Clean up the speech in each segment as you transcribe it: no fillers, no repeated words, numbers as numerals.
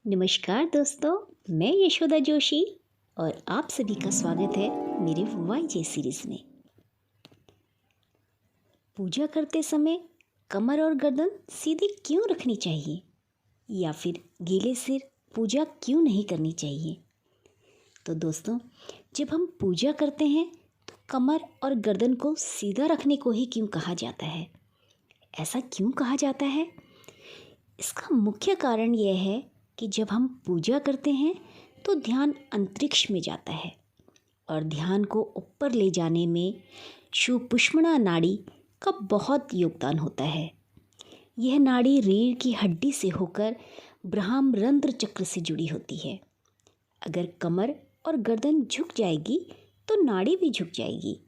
नमस्कार दोस्तों, मैं यशोदा जोशी और आप सभी का स्वागत है मेरे वाईजे सीरीज में। पूजा करते समय कमर और गर्दन सीधी क्यों रखनी चाहिए या फिर गीले सिर पूजा क्यों नहीं करनी चाहिए? तो दोस्तों, जब हम पूजा करते हैं तो कमर और गर्दन को सीधा रखने को ही क्यों कहा जाता है? ऐसा क्यों कहा जाता है? इसका मुख्य कारण यह है कि जब हम पूजा करते हैं तो ध्यान अंतरिक्ष में जाता है और ध्यान को ऊपर ले जाने में सुषुम्ना नाड़ी का बहुत योगदान होता है। यह नाड़ी रीढ़ की हड्डी से होकर ब्रह्मरंध्र चक्र से जुड़ी होती है। अगर कमर और गर्दन झुक जाएगी तो नाड़ी भी झुक जाएगी।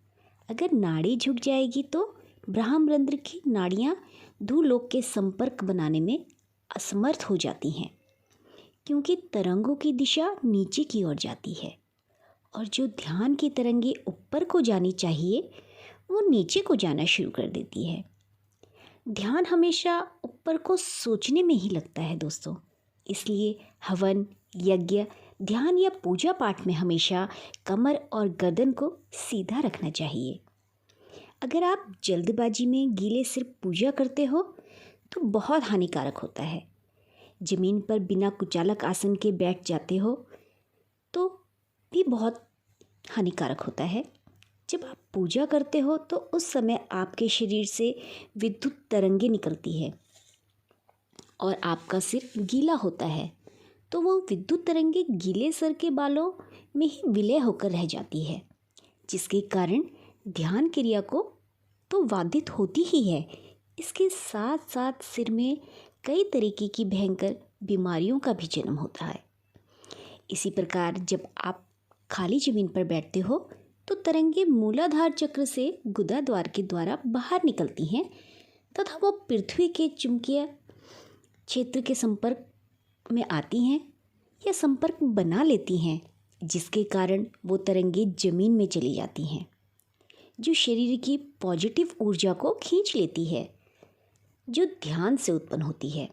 अगर नाड़ी झुक जाएगी तो ब्रह्मरंध्र की नाड़ियाँ धूलोक के संपर्क बनाने में असमर्थ हो जाती हैं, क्योंकि तरंगों की दिशा नीचे की ओर जाती है और जो ध्यान की तरंगे ऊपर को जानी चाहिए वो नीचे को जाना शुरू कर देती है। ध्यान हमेशा ऊपर को सोचने में ही लगता है दोस्तों, इसलिए हवन, यज्ञ, ध्यान या पूजा पाठ में हमेशा कमर और गर्दन को सीधा रखना चाहिए। अगर आप जल्दबाजी में गीले सिर पूजा करते हो तो बहुत हानिकारक होता है। ज़मीन पर बिना कुचालक आसन के बैठ जाते हो तो भी बहुत हानिकारक होता है। जब आप पूजा करते हो तो उस समय आपके शरीर से विद्युत तरंगे निकलती है और आपका सिर गीला होता है, तो वो विद्युत तरंगे गीले सर के बालों में ही विलय होकर रह जाती है, जिसके कारण ध्यान क्रिया को तो बाधित होती ही है। इसके साथ साथ सिर में कई तरीके की भयंकर बीमारियों का भी जन्म होता है। इसी प्रकार जब आप खाली जमीन पर बैठते हो तो तरंगे मूलाधार चक्र से गुदा द्वार के द्वारा बाहर निकलती हैं तथा वो पृथ्वी के चुंबकीय क्षेत्र के संपर्क में आती हैं या संपर्क बना लेती हैं, जिसके कारण वो तरंगे जमीन में चली जाती हैं, जो शरीर की पॉजिटिव ऊर्जा को खींच लेती है, जो ध्यान से उत्पन्न होती है।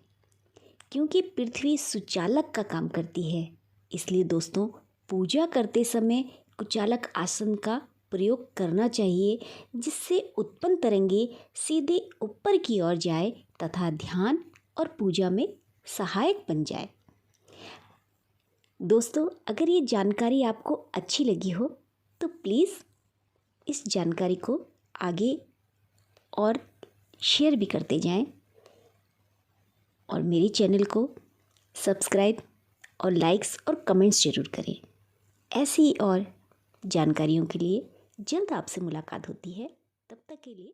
क्योंकि पृथ्वी सुचालक का काम करती है, इसलिए दोस्तों पूजा करते समय कुचालक आसन का प्रयोग करना चाहिए, जिससे उत्पन्न तरंगे सीधे ऊपर की ओर जाए तथा ध्यान और पूजा में सहायक बन जाए। दोस्तों, अगर ये जानकारी आपको अच्छी लगी हो तो प्लीज़ इस जानकारी को आगे और शेयर भी करते जाएं और मेरे चैनल को सब्सक्राइब और लाइक्स और कमेंट्स ज़रूर करें। ऐसी और जानकारियों के लिए जल्द आपसे मुलाकात होती है। तब तक के लिए